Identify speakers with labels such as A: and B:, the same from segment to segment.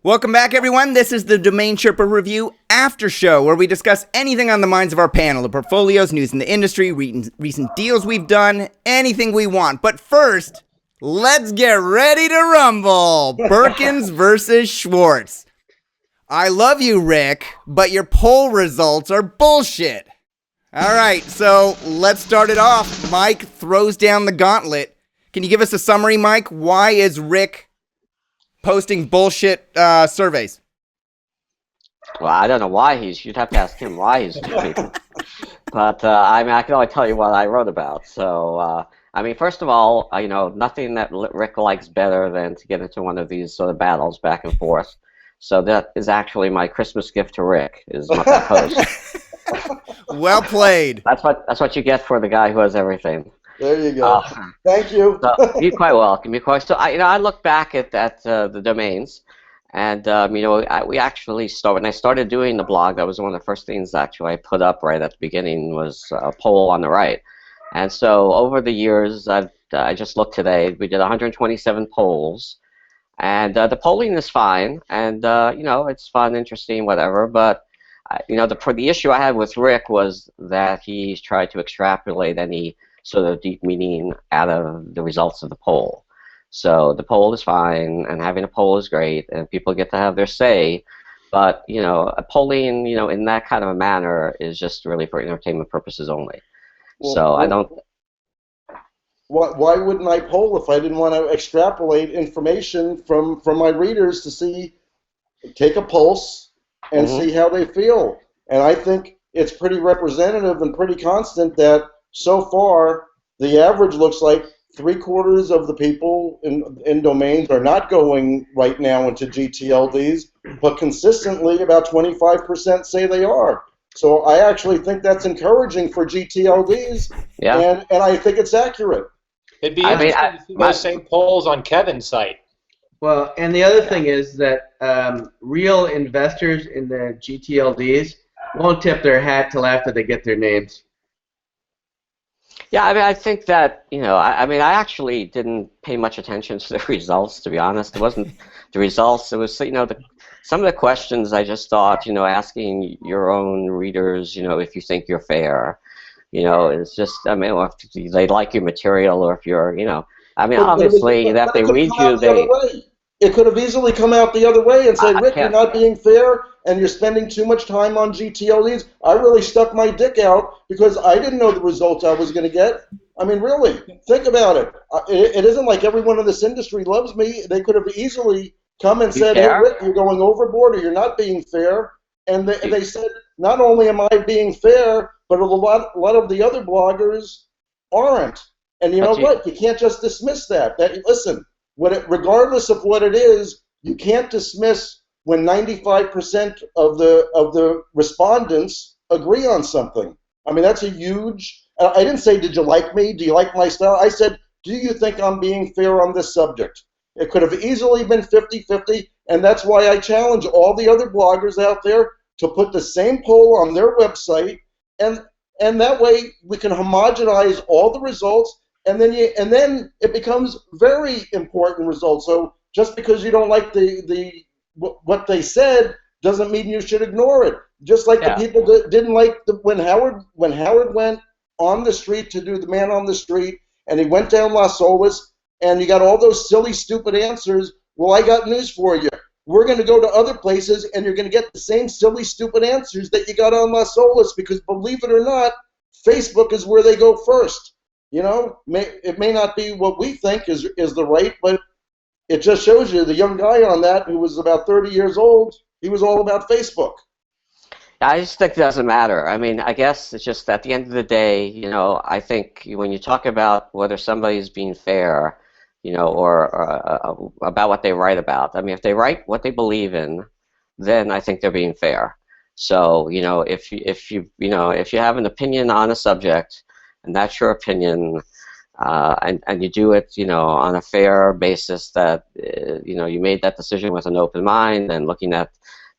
A: Welcome back, everyone. This is the DomainSherpa Review After Show, where we discuss anything on the minds of our panel, the portfolios, news in the industry, recent deals we've done, anything we want. But first, let's get ready to rumble. Berkens versus Schwartz. I love you, Rick, but your poll results are bullshit. All right, so let's start it off. Mike throws down the gauntlet. Can you give us a summary, Mike? Why is Rick posting bullshit surveys?
B: Well, I don't know why you'd have to ask him why he's doing. But I mean, I can only tell you what I wrote about. So, I mean, first of all, nothing that Rick likes better than to get into one of these sort of battles back and forth. So that is actually my Christmas gift to Rick, is my post.
A: Well played.
B: That's what you get for the guy who has everything.
C: There you go. Thank you.
B: So you're quite welcome. So I look back at the domains, and we actually when I started doing the blog, that was one of the first things actually I put up right at the beginning was a poll on the right, and so over the years I just looked today. We did 127 polls, and the polling is fine, and it's fun, interesting, whatever, but. The issue I had with Rick was that he tried to extrapolate any sort of deep meaning out of the results of the poll. So the poll is fine, and having a poll is great, and people get to have their say. But a polling, in that kind of a manner is just really for entertainment purposes only.
C: Well,
B: so I don't.
C: Why wouldn't I poll if I didn't want to extrapolate information from my readers to see, take a pulse, and see how they feel? And I think it's pretty representative and pretty constant that so far the average looks like 3/4 of the people in domains are not going right now into GTLDs, but consistently about 25% say they are. So I actually think that's encouraging for GTLDs, and I think it's accurate.
D: It'd be interesting to see those same polls on Kevin's site.
E: Well, and the other thing is that real investors in the GTLDs won't tip their hat till after they get their names.
B: Yeah, I mean, I think that, I actually didn't pay much attention to the results, to be honest. It wasn't the results. It was, some of the questions I just thought, asking your own readers, if you think you're fair. It's just, or if they like your material, or if you're, obviously, that they read you,
C: It could have easily come out the other way and said, Rick, you're not being fair and you're spending too much time on GTLDs. I really stuck my dick out because I didn't know the results I was going to get. I mean, really, think about it. It isn't like everyone in this industry loves me. They could have easily come and said, hey, Rick, you're going overboard or you're not being fair. And they said, not only am I being fair, but a lot of the other bloggers aren't. And you know what? You can't just dismiss that. Listen. Regardless of what it is, you can't dismiss when 95% of the respondents agree on something. I mean, that's a huge. I didn't say, did you like me? Do you like my style? I said, do you think I'm being fair on this subject? It could have easily been 50-50, and that's why I challenge all the other bloggers out there to put the same poll on their website, and that way we can homogenize all the results. And then it becomes very important results. So just because you don't like what they said doesn't mean you should ignore it. Just like the people that didn't like when Howard went on the street to do the man on the street, and he went down Las Olas, and you got all those silly, stupid answers. Well, I got news for you. We're going to go to other places, and you're going to get the same silly, stupid answers that you got on Las Olas, because believe it or not, Facebook is where they go first. It may not be what we think is the right, but it just shows you the young guy on that who was about 30 years old, he was all about Facebook.
B: I just think it doesn't matter. I mean, I guess it's just at the end of the day, I think when you talk about whether somebody's being fair, or about what they write about, I mean, if they write what they believe in, then I think they're being fair. So, if you have an opinion on a subject, and that's your opinion, and you do it, on a fair basis that, you made that decision with an open mind and looking at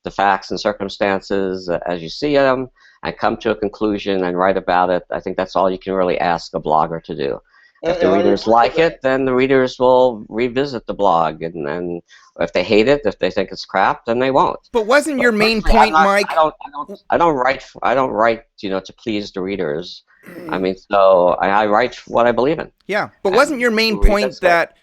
B: the facts and circumstances as you see them, and come to a conclusion and write about it. I think that's all you can really ask a blogger to do. If the readers like it, then the readers will revisit the blog, and if they hate it, if they think it's crap, then they won't.
A: But wasn't your main point, Mike?
B: I don't write, to please the readers. I mean, so I write what I believe in.
A: Yeah, but wasn't your main point that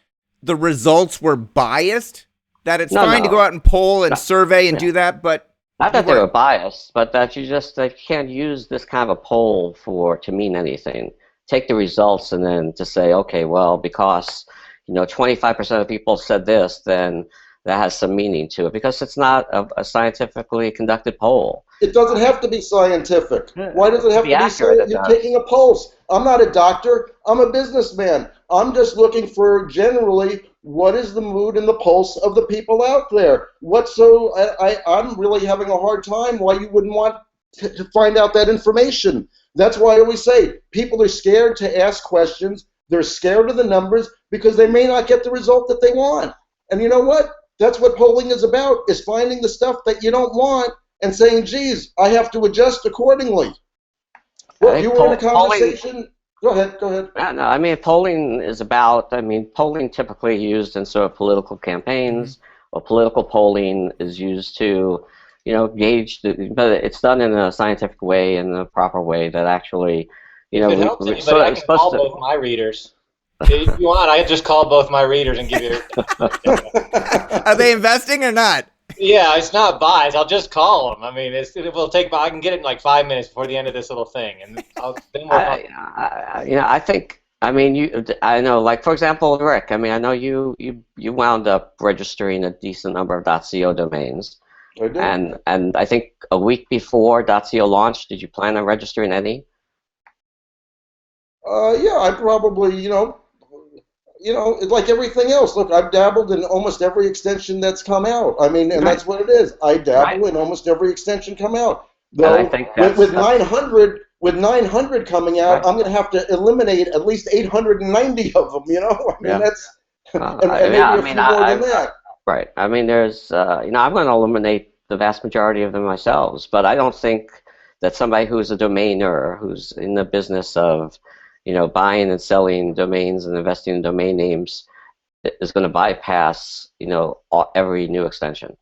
A: the results were biased? That it's fine to go out and poll and survey and do that, but
B: not that they were biased, but that you can't use this kind of a poll to mean anything. Take the results and then to say, okay, well, because 25% of people said this, then that has some meaning to it, because it's not a scientifically conducted poll.
C: It doesn't have to be scientific. Why does it have to be scientific? You're taking a pulse. I'm not a doctor. I'm a businessman. I'm just looking for generally what is the mood and the pulse of the people out there. I'm really having a hard time why you wouldn't want to find out that information. That's why I always say people are scared to ask questions. They're scared of the numbers because they may not get the result that they want. And you know what? That's what polling is about, is finding the stuff that you don't want and saying, geez, I have to adjust accordingly. Well, you were in a conversation. Go ahead.
B: No, I mean, polling is about, polling typically used in sort of political campaigns, or political polling is used to, gauge, but it's done in a scientific way, in a proper way that actually,
D: If it helps anybody, I can call both my readers. If you want, I can just call both my readers and give you.
A: Are they investing or not?
D: Yeah, it's not buys. I'll just call them. I mean, it will take. I can get it in like 5 minutes before the end of this little thing, and then we'll
B: I think. I know. Like for example, Rick. I know you wound up registering a decent number of .co domains.
C: I did.
B: And I think a week before .co launched, did you plan on registering any?
C: Yeah, I probably, like everything else. Look, I've dabbled in almost every extension that's come out. And that's what it is. I dabble in almost every extension come out. Though, I think with 900 coming out, I'm going to have to eliminate at least 890 of them. That's and maybe a few more than that.
B: Right. There's, I'm going to eliminate the vast majority of them myself, but I don't think that somebody who's a domainer, who's in the business of buying and selling domains and investing in domain names, is going to bypass, every new extension.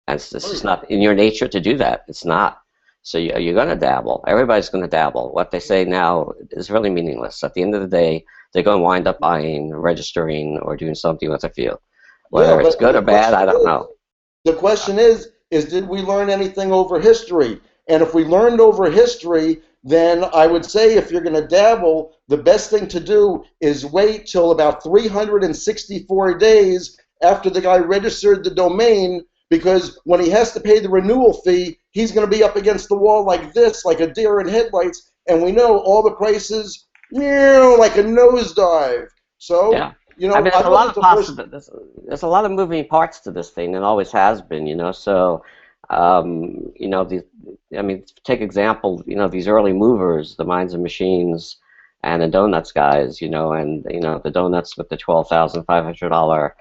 B: And it's just not in your nature to do that. It's not. So you're going to dabble. Everybody's going to dabble. What they say now is really meaningless. At the end of the day, they're going to wind up buying, registering, or doing something with a field. Whether it's good or bad, I don't know.
C: The question is did we learn anything over history? And if we learned over history, then I would say if you're going to dabble, the best thing to do is wait till about 364 days after the guy registered the domain, because when he has to pay the renewal fee, he's going to be up against the wall like this, like a deer in headlights, and we know all the prices, like a nosedive. So,
B: yeah. There's a lot of moving parts to this thing, and always has been, so... take example, these early movers, the Minds and Machines and the Donuts guys, and, the Donuts with the $12,500,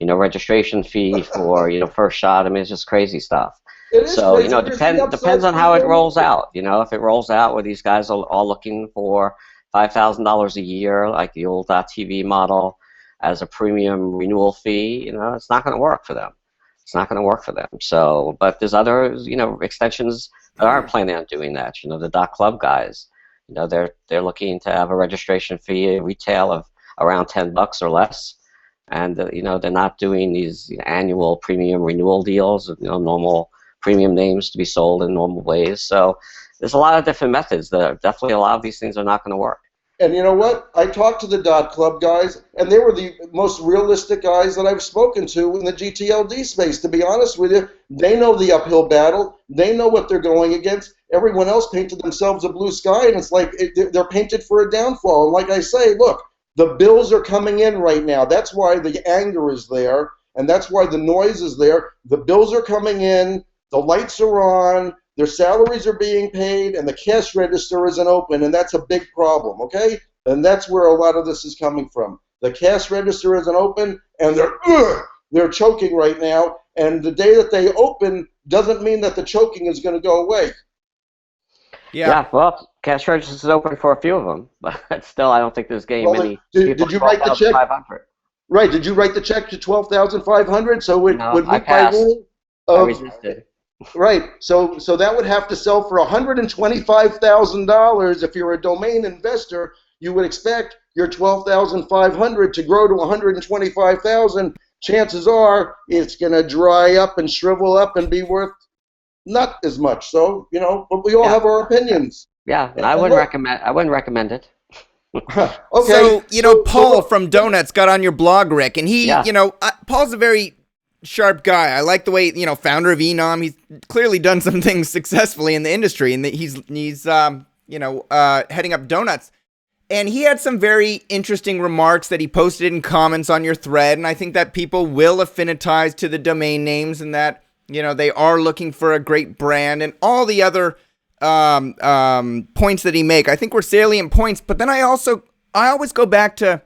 B: registration fee for, first shot. It's just crazy stuff. So, it depends on how it rolls out. If it rolls out where these guys are all looking for $5,000 a year, like the old .tv model, as a premium renewal fee, it's not going to work for them. It's not going to work for them. So, but there's other, extensions that aren't planning on doing that. The .club guys, they're looking to have a registration fee, retail of around $10 or less, and they're not doing these annual premium renewal deals with normal premium names to be sold in normal ways. So, there's a lot of different methods. Definitely a lot of these things are not going to work.
C: And you know what? I talked to the .club guys, and they were the most realistic guys that I've spoken to in the GTLD space. To be honest with you, they know the uphill battle. They know what they're going against. Everyone else painted themselves a blue sky, and it's like they're painted for a downfall. And like I say, look, the bills are coming in right now. That's why the anger is there, and that's why the noise is there. The bills are coming in. The lights are on. Their salaries are being paid, and the cash register isn't open, and that's a big problem, okay? And that's where a lot of this is coming from. The cash register isn't open, and they're choking right now, and the day that they open doesn't mean that the choking is going to go away.
B: Yeah, well, Cash registers is open for a few of them, but still, I don't think there's getting
C: Well,
B: many.
C: did you write the check?
B: 500.
C: Right. Did you write the check to 12,500? So it
B: No,
C: would
B: I
C: meet by
B: passed.
C: rule.
B: I resisted.
C: Right. So that would have to sell for $125,000. If you're a domain investor, you would expect your 12,500 to grow to 125,000. Chances are it's going to dry up and shrivel up and be worth not as much. So, but we all have our opinions.
B: Yeah, I wouldn't recommend it.
C: Okay.
A: So, Paul from Donuts got on your blog, Rick, and he, Paul's a very sharp guy. I like the way, founder of Enom, he's clearly done some things successfully in the industry, and he's heading up Donuts. And he had some very interesting remarks that he posted in comments on your thread, and I think that people will affinitize to the domain names and that, they are looking for a great brand and all the other points that he make. I think were salient points, but then I always go back to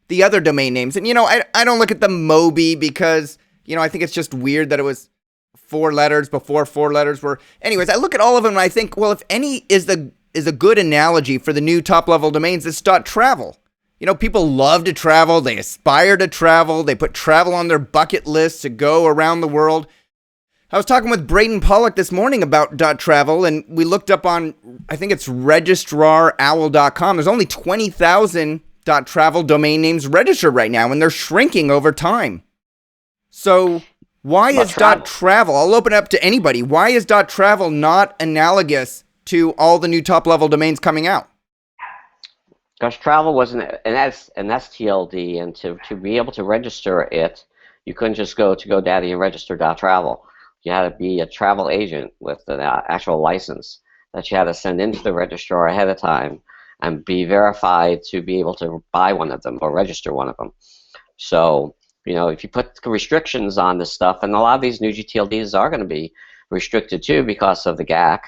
A: the other domain names. And, I don't look at the Moby because, I think it's just weird that it was 4 letters before 4 letters were. Anyways, I look at all of them and I think, well, if any is a good analogy for the new top-level domains, it's .travel. People love to travel. They aspire to travel. They put travel on their bucket list to go around the world. I was talking with Braden Pollock this morning about .travel, and we looked up on, I think it's registrarowl.com. There's only 20,000 .travel domain names registered right now, and they're shrinking over time. So why is .travel? I'll open it up to anybody. Why is .travel not analogous to all the new top-level domains coming out?
B: Because travel was an STLD, and to be able to register it, you couldn't just go to GoDaddy and register .travel. You had to be a travel agent with an actual license that you had to send into the registrar ahead of time and be verified to be able to buy one of them or register one of them. So, if you put restrictions on this stuff, and a lot of these new GTLDs are going to be restricted too because of the GAC,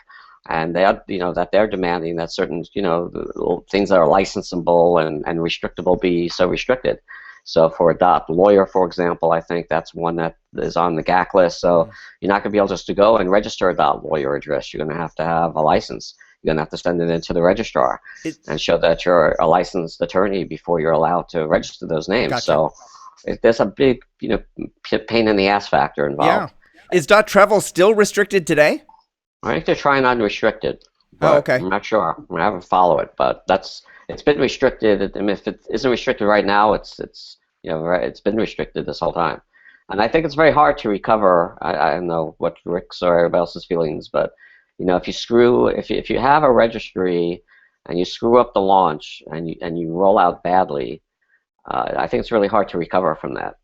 B: and they are, that they're demanding that certain, things that are licensable and restrictable be so restricted. So for a .lawyer, for example, I think that's one that is on the GAC list. So you're not going to be able just to go and register a .lawyer address. You're going to have a license. You're going to have to send it into the registrar and show that you're a licensed attorney before you're allowed to register those names. Gotcha. So there's a big, pain in the ass factor involved.
A: Yeah. Is .travel still restricted today?
B: I think they're trying unrestricted.
A: Oh, okay.
B: I'm not sure. I haven't followed it, but it's been restricted. I mean, if it isn't restricted right now, it's been restricted this whole time. And I think it's very hard to recover. I don't know what Rick's or everybody else's feelings, but if you have a registry and you screw up the launch and you roll out badly, I think it's really hard to recover from that.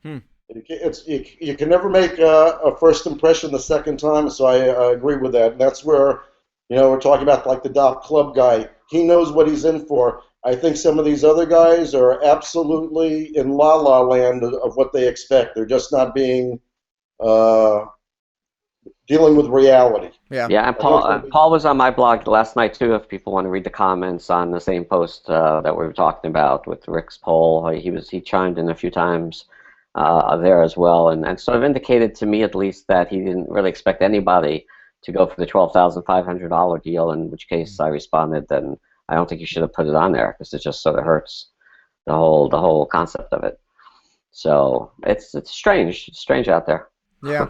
C: You can never make a first impression the second time, so I agree with that. And that's where, we're talking about like the .club guy. He knows what he's in for. I think some of these other guys are absolutely in la-la land of what they expect. They're just not being dealing with reality.
B: Yeah, and Paul was on my blog last night too. If people want to read the comments on the same post that we were talking about with Rick's poll, he chimed in a few times there as well, and sort of indicated to me at least that he didn't really expect anybody to go for the $12,500 deal. In which case, I responded, then I don't think you should have put it on there because it just sort of hurts the whole concept of it. So it's strange. It's strange out there.
A: Yeah.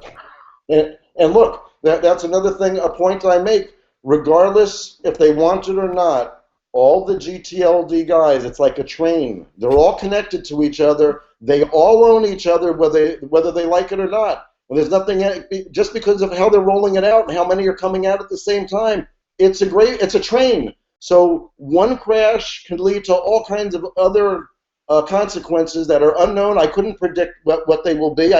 C: And look, that's another thing, a point I make. Regardless if they want it or not, all the GTLD guys, it's like a train. They're all connected to each other. They all own each other, whether they like it or not. And there's nothing, just because of how they're rolling it out and how many are coming out at the same time. It's a train. So one crash can lead to all kinds of other consequences that are unknown. I couldn't predict what they will be.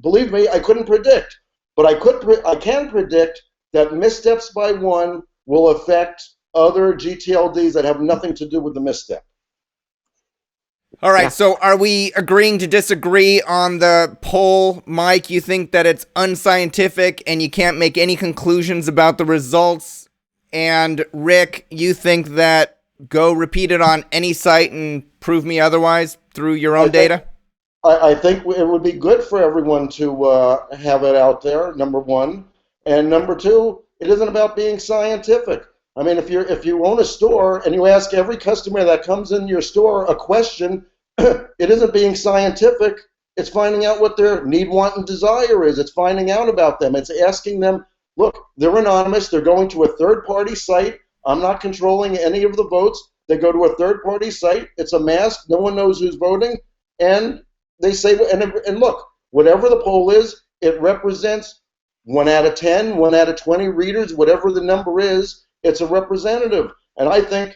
C: Believe me, I couldn't predict. But I can predict that missteps by one will affect other GTLDs that have nothing to do with the misstep.
A: All right, so are we agreeing to disagree on the poll? Mike, you think that it's unscientific and you can't make any conclusions about the results? And Rick, you think that go repeat it on any site and prove me otherwise through your own data?
C: I think it would be good for everyone to have it out there, number one. And number two, it isn't about being scientific. I mean, if you own a store and you ask every customer that comes in your store a question, it isn't being scientific. It's finding out what their need, want, and desire is. It's finding out about them. It's asking them, look, they're anonymous. They're going to a third-party site. I'm not controlling any of the votes. They go to a third-party site. It's a mask. No one knows who's voting. And they say, and look, whatever the poll is, it represents 1 out of 10, 1 out of 20 readers, whatever the number is, it's a representative. And I think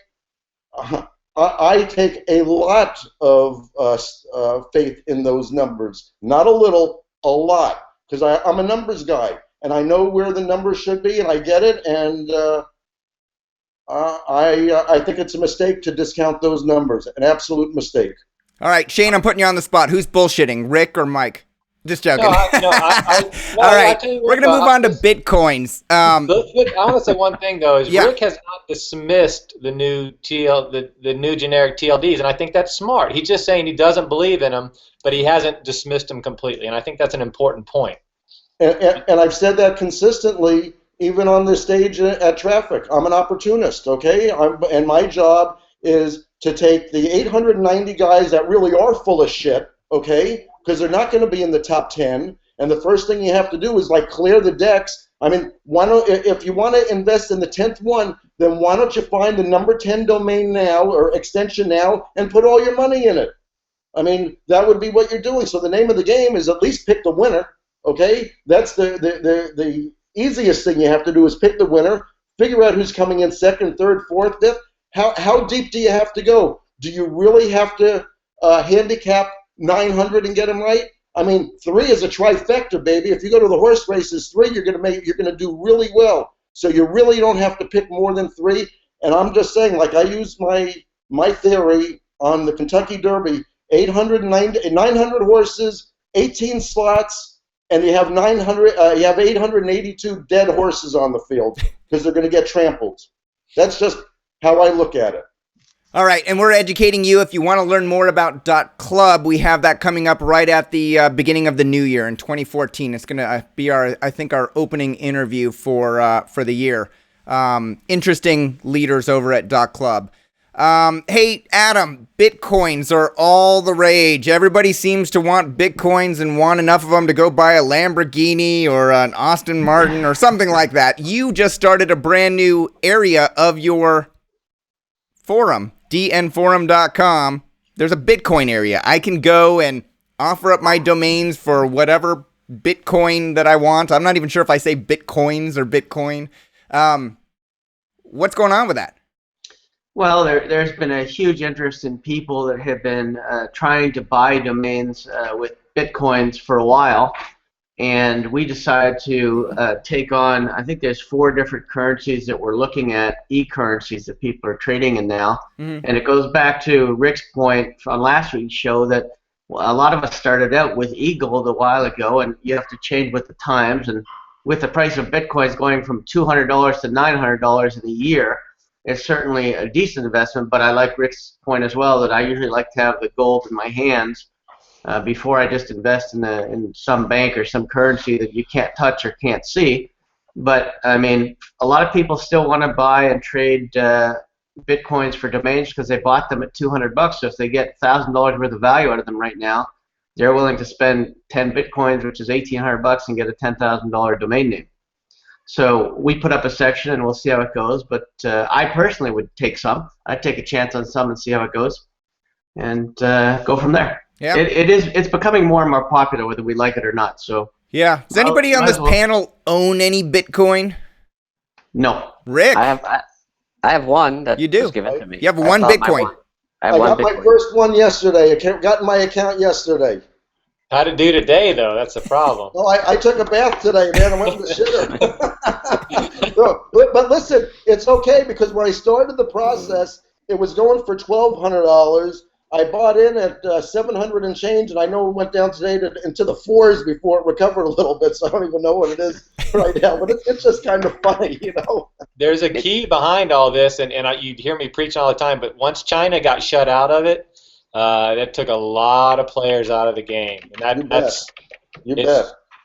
C: I take a lot of faith in those numbers. Not a little, a lot. Because I'm a numbers guy. And I know where the numbers should be, and I get it. And I think it's a mistake to discount those numbers. An absolute mistake.
A: All right, Shane, I'm putting you on the spot. Who's bullshitting, Rick or Mike? Just joking.
D: All
A: right, we're going to move on to Bitcoins.
D: I want to say one thing, though, is Rick has not dismissed the new the new generic TLDs, and I think that's smart. He's just saying he doesn't believe in them, but he hasn't dismissed them completely, and I think that's an important point.
C: And I've said that consistently, even on the stage at Traffic. I'm an opportunist, okay? And my job is to take the 890 guys that really are full of shit, okay? Because they're not going to be in the top 10. And the first thing you have to do is like clear the decks. I mean, if you want to invest in the 10th one, then why don't you find the number 10 domain now or extension now and put all your money in it? I mean, that would be what you're doing. So the name of the game is at least pick the winner, okay? That's the easiest thing you have to do is pick the winner, figure out who's coming in second, third, fourth, fifth. How deep do you have to go? Do you really have to handicap 900 and get them right? I mean, 3 is a trifecta, baby. If you go to the horse races, 3 you're gonna do really well. So you really don't have to pick more than 3. And I'm just saying, like I use my theory on the Kentucky Derby: 900 horses, 18 slots, and you have 882 dead horses on the field because they're going to get trampled. That's just how I look at it.
A: All right, and we're educating you. If you want to learn more about .club, we have that coming up right at the beginning of the new year in 2014. It's going to be our opening interview for the year. Interesting leaders over at .club. Hey, Adam, Bitcoins are all the rage. Everybody seems to want Bitcoins and want enough of them to go buy a Lamborghini or an Aston Martin or something like that. You just started a brand new area of your forum, dnforum.com. There's a Bitcoin area. I can go and offer up my domains for whatever Bitcoin that I want. I'm not even sure if I say Bitcoins or Bitcoin. What's going on with that?
E: Well, there's been a huge interest in people that have been trying to buy domains with Bitcoins for a while, and we decided to take on, I think there's 4 different currencies that we're looking at, e-currencies that people are trading in now. Mm-hmm. And it goes back to Rick's point on last week's show that a lot of us started out with e-gold a while ago, and you have to change with the times. And with the price of Bitcoins going from $200 to $900 in a year, it's certainly a decent investment, but I like Rick's point as well that I usually like to have the gold in my hands before I just invest in some bank or some currency that you can't touch or can't see. But, I mean, a lot of people still want to buy and trade Bitcoins for domains because they bought them at $200. So if they get $1,000 worth of value out of them right now, they're willing to spend 10 Bitcoins, which is $1,800, and get a $10,000 domain name. So we put up a section, and we'll see how it goes. But I personally would take some. I'd take a chance on some and see how it goes, and go from there. Yeah. It's becoming more and more popular, whether we like it or not. So
A: yeah. Does anybody on this panel own any Bitcoin?
E: No.
A: Rick,
B: I have one that
A: you do.
B: was given to me.
A: You have one Bitcoin.
C: I got my first one yesterday. I got in my account yesterday.
D: How to do today, though? That's the problem.
C: Well, I took a bath today, man. I went to the shitter. But listen, it's okay because when I started the process, it was going for $1,200. I bought in at 700 and change, and I know it went down today into the 4s before it recovered a little bit, so I don't even know what it is right now. But it's just kind of funny, you know.
D: There's a key behind all this, and you hear me preach all the time, but once China got shut out of it, that took a lot of players out of the game, and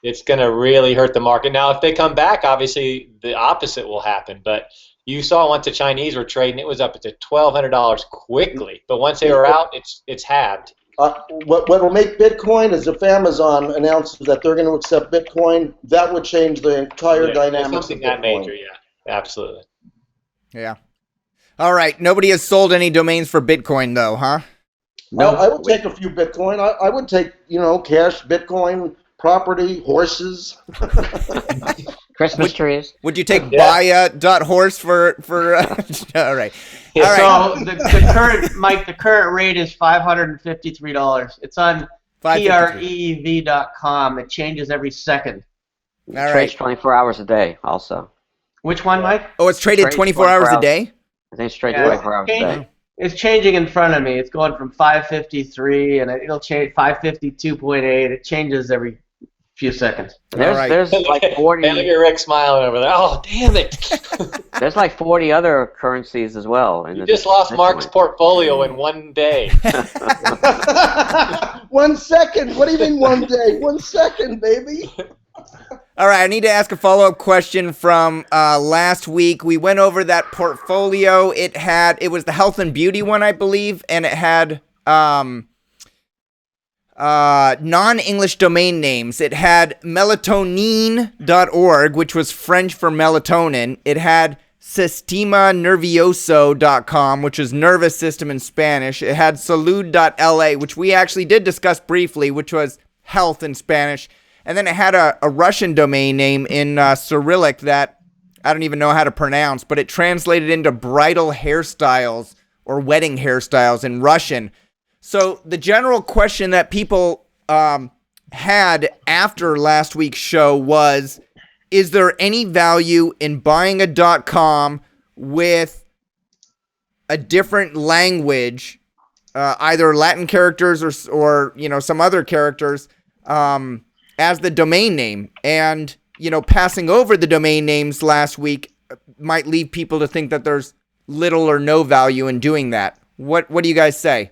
D: it's going to really hurt the market. Now, if they come back, obviously the opposite will happen. But You saw once the Chinese were trading, it was up to $1,200 quickly. But once they were out, it's halved.
C: What will make Bitcoin is if Amazon announces that they're going to accept Bitcoin, that would change the entire dynamics
D: something
C: of
D: that
C: Bitcoin.
D: major, yeah, absolutely.
A: Yeah. All right. Nobody has sold any domains for Bitcoin, though, huh?
C: No, I would take a few Bitcoin. I would take, cash, Bitcoin, property, horses.
B: Christmas trees.
A: Would you take buy.horse for all right. All right.
E: So the current, Mike, the current rate is $553. It's on prev.com. It changes every second.
B: All right. Trades 24 hours a day also.
E: Which one, Mike?
A: Oh, it's traded 24 hours a day?
B: I think it's traded 24 hours a day.
E: It's changing in front of me. It's going from 553 and it'll change 552.8. It changes every few seconds.
B: There's like 40.
D: Look at Rick smiling over there. Oh, damn it!
B: There's like 40 other currencies as well.
D: You just lost Mark's portfolio in one day.
C: 1 second. What do you mean 1 day? 1 second, baby.
A: All right, I need to ask a follow-up question from last week. We went over that portfolio. It was the health and beauty one, I believe, and it had non-English domain names. It had melatonin.org, which was French for melatonin. It had sistemanervioso.com, which is nervous system in Spanish. It had salud.la, which we actually did discuss briefly, which was health in Spanish. And then it had a Russian domain name in Cyrillic that I don't even know how to pronounce, but it translated into bridal hairstyles or wedding hairstyles in Russian. So the general question that people had after last week's show was, is there any value in buying a .com with a different language, either Latin characters or some other characters, as the domain name? And, passing over the domain names last week might lead people to think that there's little or no value in doing that. What do you guys say?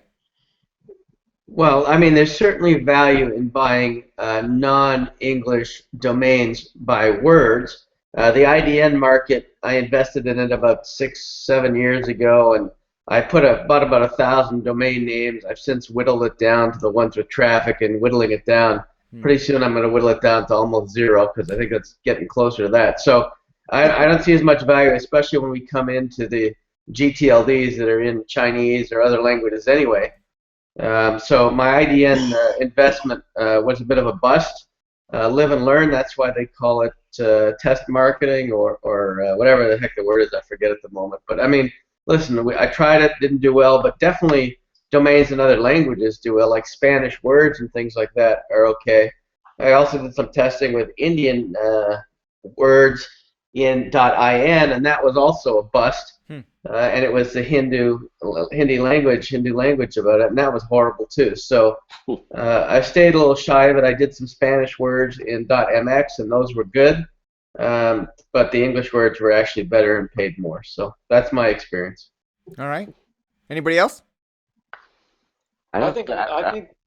E: Well, I mean, there's certainly value in buying non-English domains by words. The IDN market, I invested in it about 6-7 years ago, and I put about 1,000 domain names. I've since whittled it down to the ones with traffic and whittling it down. Pretty soon I'm going to whittle it down to almost zero because I think that's getting closer to that. So I don't see as much value, especially when we come into the GTLDs that are in Chinese or other languages anyway. So my IDN investment was a bit of a bust. Live and learn, that's why they call it test marketing or whatever the heck the word is, I forget at the moment. But I mean, listen, I tried it, didn't do well, but definitely domains in other languages do well, like Spanish words and things like that are okay. I also did some testing with Indian words in .in, and that was also a bust. And it was the Hindu language about it, and that was horrible too. So I stayed a little shy of it. I did some Spanish words in .mx, and those were good, but the English words were actually better and paid more. So that's my experience.
A: All right. Anybody else?
D: I think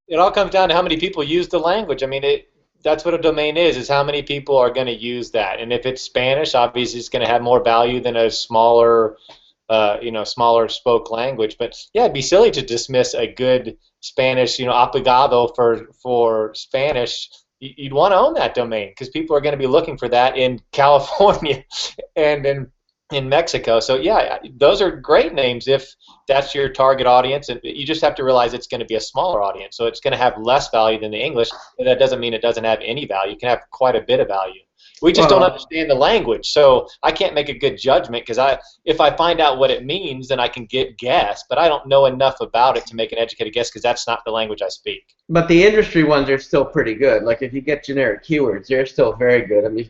D: it all comes down to how many people use the language. I mean, that's what a domain is how many people are going to use that. And if it's Spanish, obviously it's going to have more value than a smaller spoke language. But yeah, it'd be silly to dismiss a good Spanish, apagado for Spanish. You'd want to own that domain because people are going to be looking for that in California and in Mexico. So yeah, those are great names if that's your target audience, and you just have to realize it's going to be a smaller audience, so it's going to have less value than the English, but that doesn't mean it doesn't have any value. It can have quite a bit of value. We just don't understand the language, so I can't make a good judgment because if I find out what it means, then I can guess, but I don't know enough about it to make an educated guess because that's not the language I speak.
E: But the industry ones are still pretty good. Like if you get generic keywords, they're still very good. I mean,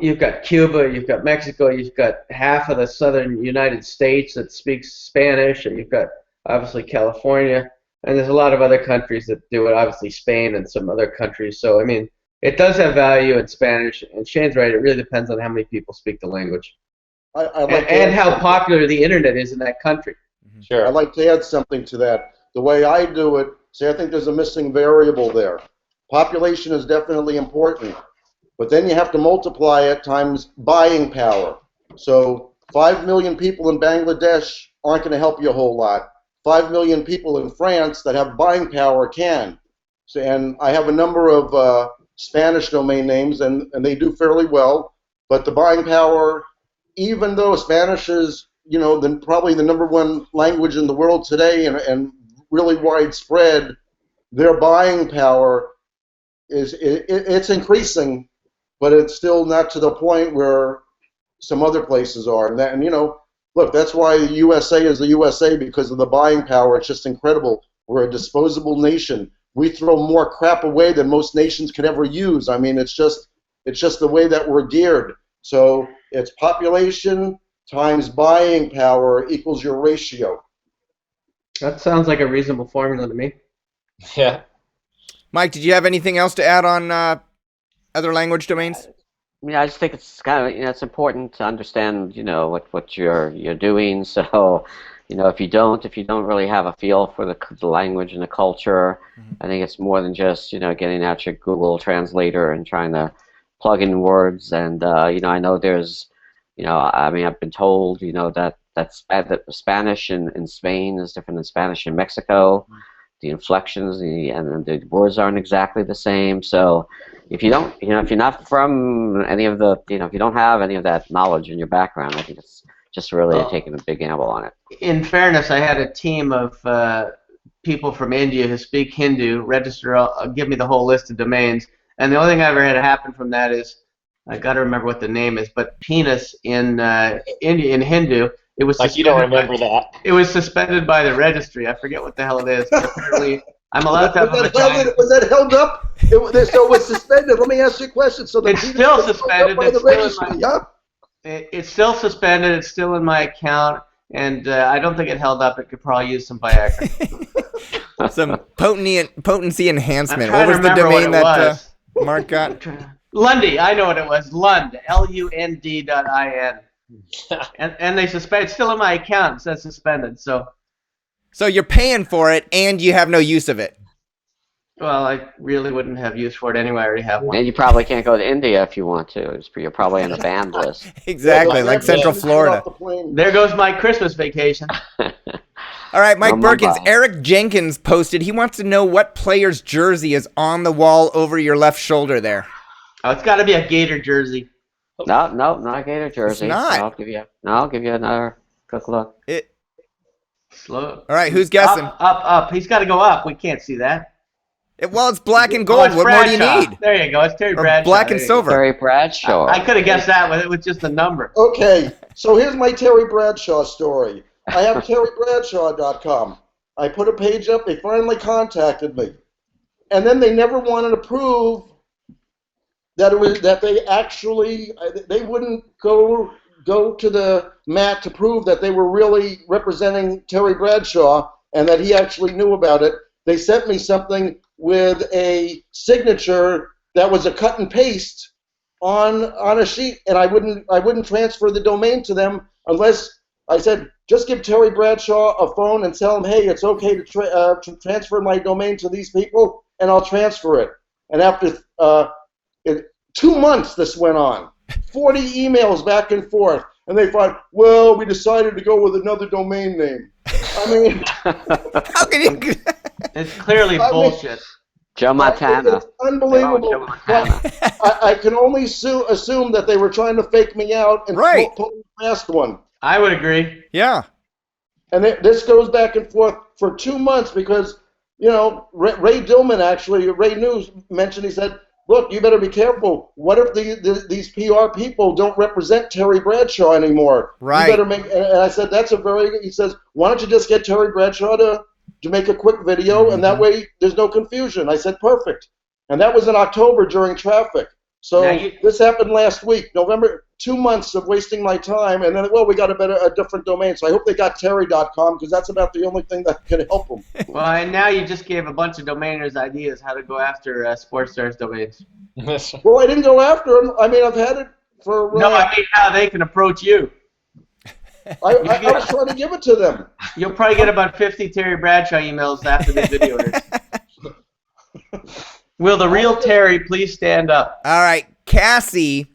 E: you've got Cuba, you've got Mexico, you've got half of the southern United States that speaks Spanish, and you've got obviously California, and there's a lot of other countries that do it, obviously Spain and some other countries. So, I mean, it does have value in Spanish, and Shane's right, it really depends on how many people speak the language. And how popular the internet is in that country.
D: Sure.
C: I'd like to add something to that. The way I do it, I think there's a missing variable there. Population is definitely important, but then you have to multiply it times buying power. So 5 million people in Bangladesh aren't going to help you a whole lot. 5 million people in France that have buying power can. So, and I have a number of Spanish domain names, and they do fairly well. But the buying power, even though Spanish is, probably the #1 language in the world today and really widespread, their buying power it's increasing, but it's still not to the point where some other places are. And look, that's why the USA is the USA, because of the buying power. It's just incredible. We're a disposable nation. We throw more crap away than most nations could ever use. I mean, it's just the way that we're geared. So it's population times buying power equals your ratio.
E: That sounds like a reasonable formula to me.
D: Yeah.
A: Mike, did you have anything else to add on other language domains?
B: Yeah, I just think it's kind of it's important to understand what you're doing. So if you don't really have a feel for the language and the culture, I think it's more than just getting out your Google Translator and trying to plug in words. And I know there's I've been told that Spanish in Spain is different than Spanish in Mexico. The inflections and the words aren't exactly the same. So if you don't, if you're not from any of the, if you don't have any of that knowledge in your background, I think it's just really taking a big gamble on it.
E: In fairness, I had a team of people from India who speak Hindu register, give me the whole list of domains, and the only thing I ever had happen from that is, I got to remember what the name is, but penis in Hindu. It was
D: like you don't remember that.
E: It was suspended by the registry. I forget what the hell it is. But apparently, I'm allowed to have a vagina.
C: Was that held up? So it was suspended. Let me ask you a question. So
E: it's still suspended. It's still suspended. It's still in my account, and I don't think it held up. It could probably use some Viagra.
A: Some potency enhancement. What was the domain that Mark got?
E: Lundy. I know what it was. Lund. LUND.IN. and they suspend. It's still in my account. It says suspended. So
A: you're paying for it and you have no use of it.
E: Well, I really wouldn't have use for it anyway. I already have one.
B: And you probably can't go to India if you want to. You're probably on the banned list.
A: Exactly, like Central Florida.
E: There goes my Christmas vacation.
A: All right, Mike Berkens. Eric Jenkins posted. He wants to know what player's jersey is on the wall over your left shoulder there.
E: Oh, it's got to be a Gator jersey.
B: No, not a Gator jersey.
A: It's not.
B: I'll give you another quick look.
E: Slow.
A: All right, who's guessing?
E: Up. He's got to go up. We can't see that.
A: It's black and gold. What more do you need?
E: There you go. It's Terry Bradshaw.
A: Black and silver.
B: Terry Bradshaw.
E: I could have guessed that with just a number.
C: Okay, so here's my Terry Bradshaw story. I have terrybradshaw.com. I put a page up. They finally contacted me, and then they never wanted to prove that they wouldn't go to the mat to prove that they were really representing Terry Bradshaw and that he actually knew about it. They sent me something with a signature that was a cut and paste on a sheet, and I wouldn't transfer the domain to them unless I said, just give Terry Bradshaw a phone and tell him, hey, it's okay to transfer my domain to these people, and I'll transfer it. And after 2 months this went on, 40 emails back and forth, and they thought, well, we decided to go with another domain name. I mean,
A: how can you?
E: It's clearly bullshit.
B: Joe Montana.
C: It's unbelievable. I can only assume that they were trying to fake me out and pull the last one.
E: I would agree.
A: Yeah.
C: And this goes back and forth for 2 months because, Ray News mentioned, he said, look, you better be careful. What if these PR people don't represent Terry Bradshaw anymore?
A: Right.
C: You better make. And I said, he says, why don't you just get Terry Bradshaw to make a quick video, and that way there's no confusion. I said, perfect. And that was in October during traffic. So this happened last week, November. 2 months of wasting my time, and then, we got a different domain. So I hope they got terry.com, because that's about the only thing that can help them.
E: Well, and now you just gave a bunch of domainers ideas how to go after Sports Stars domains.
C: Well, I didn't go after them. I mean, I've had it for...
E: No, I mean how they can approach you.
C: I was trying to give it to them.
E: You'll probably get about 50 Terry Bradshaw emails after this video. Will the real Terry please stand up?
A: All right, Cassie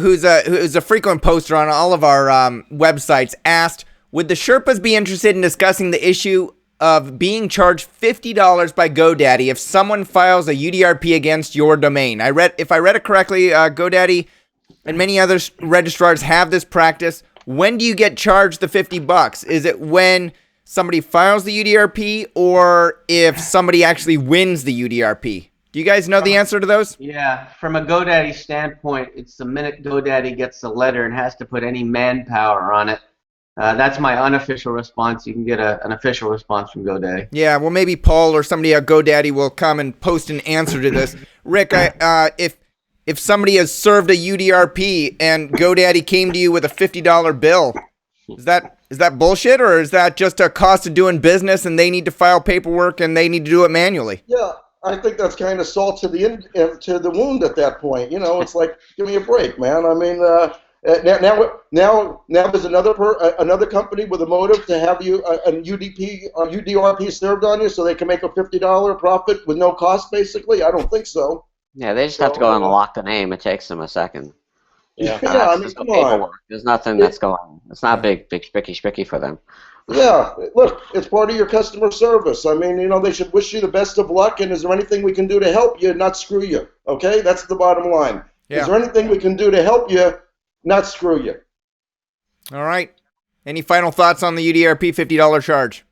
A: who's a frequent poster on all of our websites, asked, would the Sherpas be interested in discussing the issue of being charged $50 by GoDaddy if someone files a UDRP against your domain? If I read it correctly, GoDaddy and many other registrars have this practice. When do you get charged the $50? Is it when somebody files the UDRP or if somebody actually wins the UDRP? Do you guys know the answer to those?
E: Yeah, from a GoDaddy standpoint, it's the minute GoDaddy gets the letter and has to put any manpower on it. That's my unofficial response. You can get an official response from GoDaddy.
A: Yeah, well, maybe Paul or somebody at GoDaddy will come and post an answer to this. Rick, if somebody has served a UDRP and GoDaddy came to you with a $50 bill, is that bullshit, or is that just a cost of doing business and they need to file paperwork and they need to do it manually?
C: Yeah, I think that's kind of salt to the wound at that point. It's like, give me a break, man. I mean, now there's another company with a motive to have you a UDRP served on you so they can make a $50 profit with no cost, basically. I don't think so.
B: Yeah, they just have to go and lock the name. It takes them a second.
C: Yeah, I mean, come on.
B: There's nothing that's going. It's not big spicky for them.
C: Yeah, look, it's part of your customer service. I mean, they should wish you the best of luck, and is there anything we can do to help you, not screw you? Okay, that's the bottom line. Yeah. Is there anything we can do to help you, not screw you?
A: All right. Any final thoughts on the UDRP $50 charge?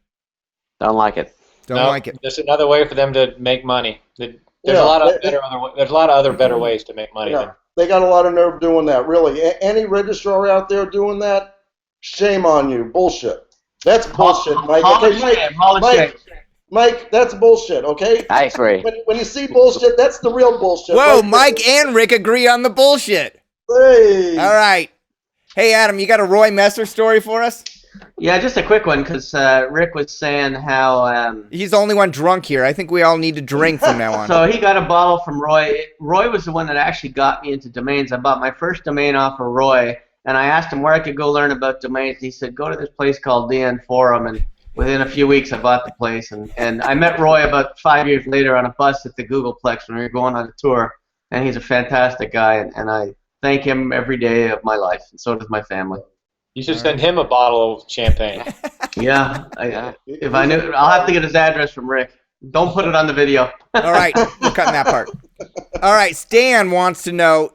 B: Don't like it.
A: Don't like it.
D: Just another way for them to make money. There's a lot of other better ways to make money.
C: Yeah, they got a lot of nerve doing that. Really, any registrar out there doing that, shame on you. Bullshit. That's bullshit, Mike. Okay, Mike, that's bullshit. Okay.
B: I agree.
C: When you see bullshit, that's the real bullshit.
A: Whoa, Mike and Rick agree on the bullshit.
C: Hey.
A: All right. Hey, Adam, you got a Roy Messer story for us?
E: Yeah, just a quick one, because Rick was saying how...
A: he's the only one drunk here. I think we all need to drink from now on.
E: So he got a bottle from Roy. Roy was the one that actually got me into domains. I bought my first domain off of Roy, and I asked him where I could go learn about domains. He said, go to this place called DN Forum, and within a few weeks I bought the place. And I met Roy about 5 years later on a bus at the Googleplex when we were going on a tour, and he's a fantastic guy, and I thank him every day of my life, and so does my family.
D: You should send him a bottle of champagne.
E: Yeah, if I knew, I'll have to get his address from Rick. Don't put it on the video.
A: All right, we're cutting that part. All right, Stan wants to know,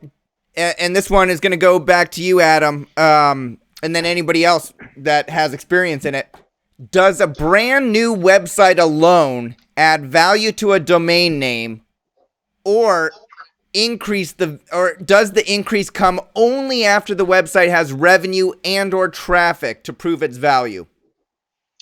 A: and this one is going to go back to you, Adam, and then anybody else that has experience in it. Does a brand new website alone add value to a domain name, or does the increase come only after the website has revenue and or traffic to prove its value?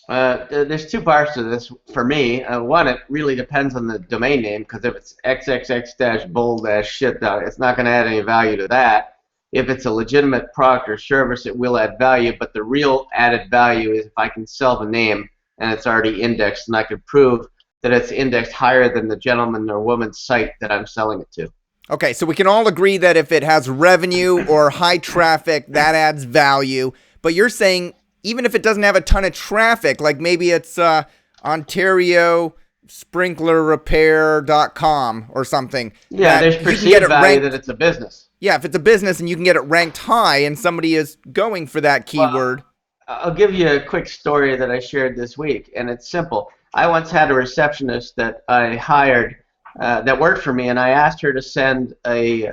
E: There's two parts to this for me. One, it really depends on the domain name, because if it's XXX-bull-shit, it's not going to add any value to that. If it's a legitimate product or service, it will add value, but the real added value is if I can sell the name and it's already indexed, and I can prove that it's indexed higher than the gentleman or woman's site that I'm selling it to.
A: Okay, so we can all agree that if it has revenue or high traffic, that adds value. But you're saying even if it doesn't have a ton of traffic, like maybe it's OntarioSprinklerRepair.com or something.
E: Yeah, there's perceived value that it's a business.
A: Yeah, if it's a business and you can get it ranked high and somebody is going for that keyword.
E: Well, I'll give you a quick story that I shared this week, and it's simple. I once had a receptionist that I hired that worked for me, and I asked her to send a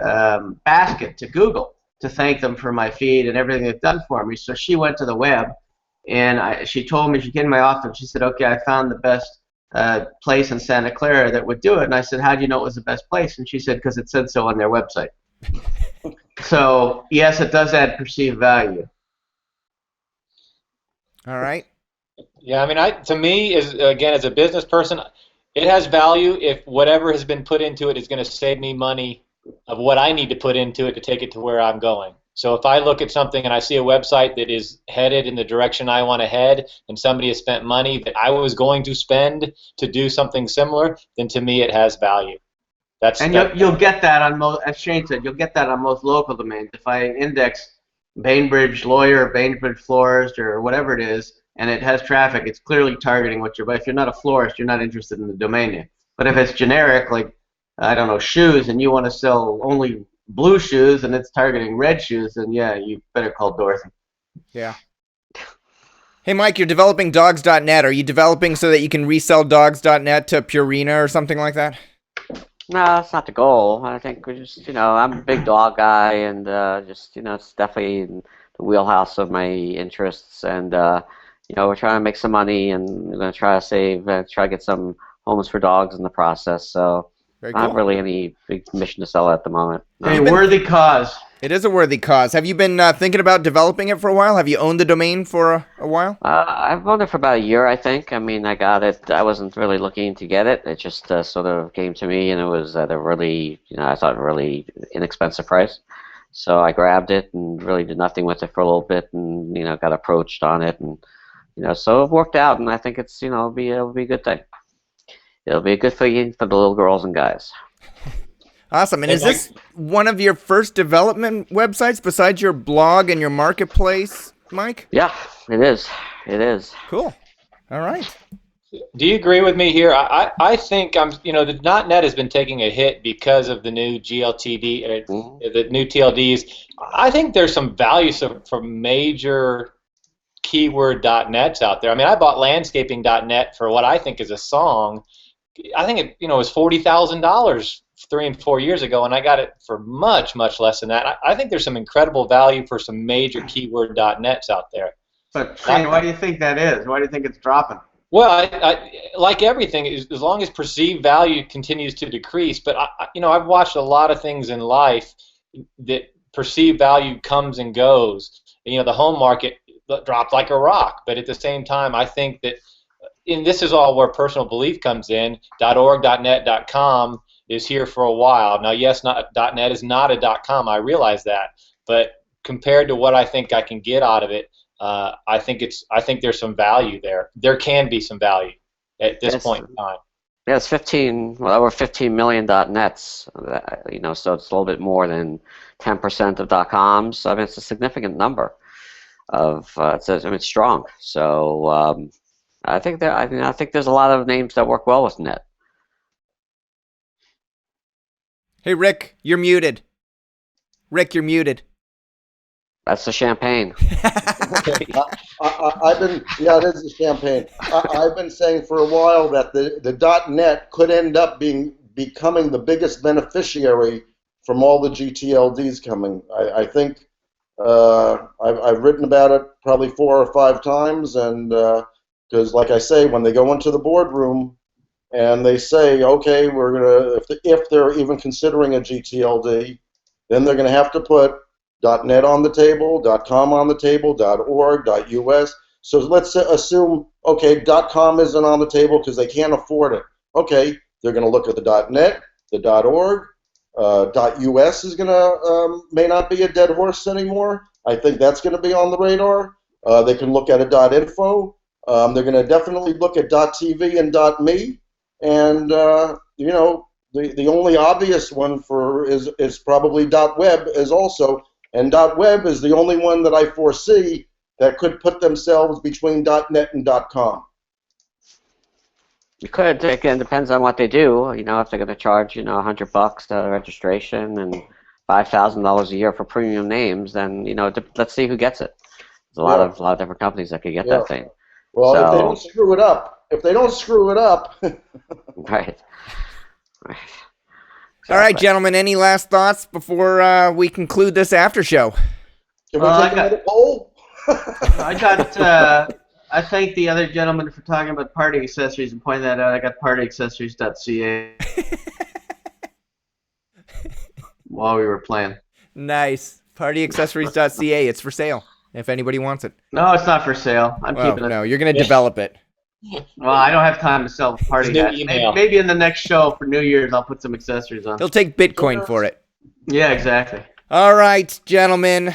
E: basket to Google to thank them for my feed and everything they've done for me. So she went to the web, and she told me, she came in my office, she said, okay, I found the best place in Santa Clara that would do it. And I said, how do you know it was the best place? And she said, because it said so on their website. So, yes, it does add perceived value.
A: All right.
D: Yeah, I mean, to me, as a business person, it has value if whatever has been put into it is going to save me money of what I need to put into it to take it to where I'm going. So if I look at something and I see a website that is headed in the direction I want to head, and somebody has spent money that I was going to spend to do something similar, then to me it has value.
E: You'll get that on most, as Shane said, you'll get that on most local domains. If I index Bainbridge Lawyer, Bainbridge Florist, or whatever it is, and it has traffic, it's clearly targeting what you're buying. If you're not a florist, you're not interested in the domain name. But if it's generic, like, I don't know, shoes, and you want to sell only blue shoes and it's targeting red shoes, then yeah, you better call Dorothy.
A: Yeah. Hey, Mike, you're developing dogs.net. Are you developing so that you can resell dogs.net to Purina or something like that?
B: No, that's not the goal. I think we're just, I'm a big dog guy, and it's definitely in the wheelhouse of my interests. And, we're trying to make some money, and we're going to try to save, try to get some homes for dogs in the process. So,
A: Very
B: not
A: cool.
B: really any big mission to sell at the moment. No.
E: A worthy cause.
A: It is a worthy cause. Have you been thinking about developing it for a while? Have you owned the domain for a while?
B: I've owned it for about a year, I think. I mean, I got it. I wasn't really looking to get it. It just sort of came to me, and it was at a really, I thought, really inexpensive price. So I grabbed it and really did nothing with it for a little bit, and got approached on it, and so it worked out. And I think it's, it'll be a good thing. It'll be good for you, for the little girls and guys.
A: Awesome. And is this one of your first development websites besides your blog and your marketplace, Mike?
B: Yeah, it is. It is.
A: Cool. All right.
D: Do you agree with me here? I think the .NET has been taking a hit because of the new GLTD, the new TLDs. I think there's some value for major keyword .NETs out there. I mean, I bought landscaping.net for what I think is a song. I think it was $40,000 3 and 4 years ago, and I got it for much, much less than that. I think there's some incredible value for some major keyword .NETs out there.
E: But Shane, why do you think that is? Why do you think it's dropping?
B: Well, I like everything, as long as perceived value continues to decrease. But I've watched a lot of things in life that perceived value comes and goes. The home market dropped like a rock. But at the same time, I think that, and this is all where personal belief comes in. .org, .net, .com is here for a while. Now, yes, .net is not a .com. I realize that, but compared to what I think I can get out of it, I think there's some value there. There can be some value at this point in time. Yeah, it's over 15 million .nets. So it's a little bit more than 10% of .coms. I mean, it's a significant number of. It's strong. So I think there's a lot of names that work well with .net.
A: Hey, Rick, you're muted. Rick, you're muted.
B: That's the champagne.
C: It is the champagne. I've been saying for a while that the .NET could end up becoming the biggest beneficiary from all the GTLDs coming. I think I've written about it probably 4 or 5 times, and because, like I say, when they go into the boardroom and they say, okay, we're gonna, if they're even considering a GTLD, then they're gonna have to put .net on the table, .com on the table, .org, .us. So let's assume, okay, .com isn't on the table because they can't afford it. Okay, they're going to look at the .net, the .org, .us is going to may not be a dead horse anymore. I think that's going to be on the radar. They can look at a .info. They're going to definitely look at .tv and .me, and the only obvious one is probably .web is also. And .web is the only one that I foresee that could put themselves between .net and .com.
B: You could. Again, depends on what they do. If they're going to charge $100 to registration and $5,000 a year for premium names, then let's see who gets it. There's a lot of different companies that could get that thing.
C: Well, if they don't screw it up,
B: right.
A: All right, gentlemen, any last thoughts before we conclude this after show?
C: Can we take another poll?
E: I thank the other gentleman for talking about party accessories and pointing that out. I got partyaccessories.ca while we were playing.
A: Nice. Partyaccessories.ca. It's for sale if anybody wants it.
E: No, it's not for sale. I'm keeping it.
A: No, you're going to develop it.
E: Well, I don't have time to sell party hats. Maybe in the next show for New Year's I'll put some accessories on.
A: He'll take Bitcoin for it.
E: Yeah, exactly.
A: All right, gentlemen.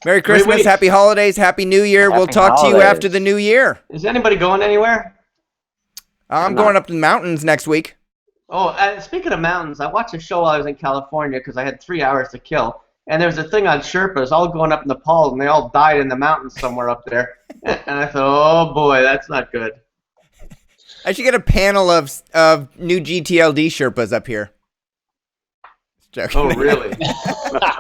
A: Merry Christmas, Happy Holidays, Happy New Year. We'll talk to you after the new year.
E: Is anybody going anywhere?
A: I'm going up to the mountains next week.
E: Oh, speaking of mountains, I watched a show while I was in California because I had 3 hours to kill. And there was a thing on Sherpas all going up Nepal, and they all died in the mountains somewhere up there. And I thought, oh boy, that's not good.
A: I should get a panel of new GTLD Sherpas up here. Joking.
E: Oh, really?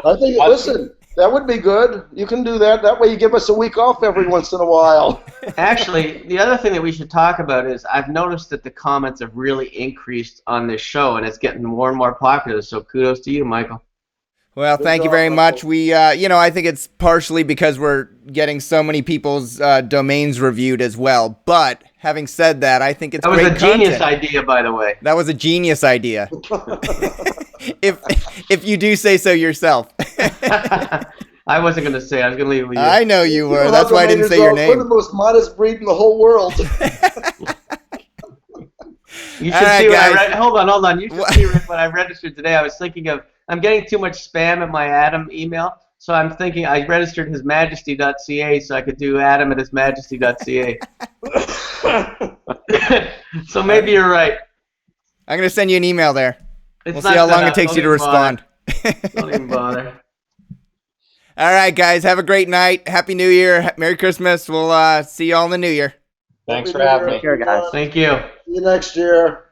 C: I think, listen, that would be good. You can do that. That way you give us a week off every once in a while.
E: Actually, the other thing that we should talk about is I've noticed that the comments have really increased on this show, and it's getting more and more popular, so kudos to you, Michael.
A: Well, thank you very much. We, I think it's partially because we're getting so many people's domains reviewed as well. But having said that, I think it's great content.
E: That was a genius idea, by the way.
A: That was a genius idea. if you do say so yourself.
E: I wasn't going to say. I was going to leave it with you.
A: I know you were. That's why I didn't say your name.
C: We're the most modest breed in the whole world.
E: You should see what I read. Hold on. You should see what I registered today. I was thinking of, I'm getting too much spam at my Adam email, so I'm thinking I registered hismajesty.ca so I could do Adam at hismajesty.ca. So maybe you're right.
A: I'm going to send you an email there. We'll see how long it takes you to respond.
E: Don't even bother.
A: All right, guys. Have a great night. Happy New Year. Merry Christmas. We'll see you all in the New Year.
D: Thanks for having me.
B: Take care, guys.
E: Thank you.
C: See you next year.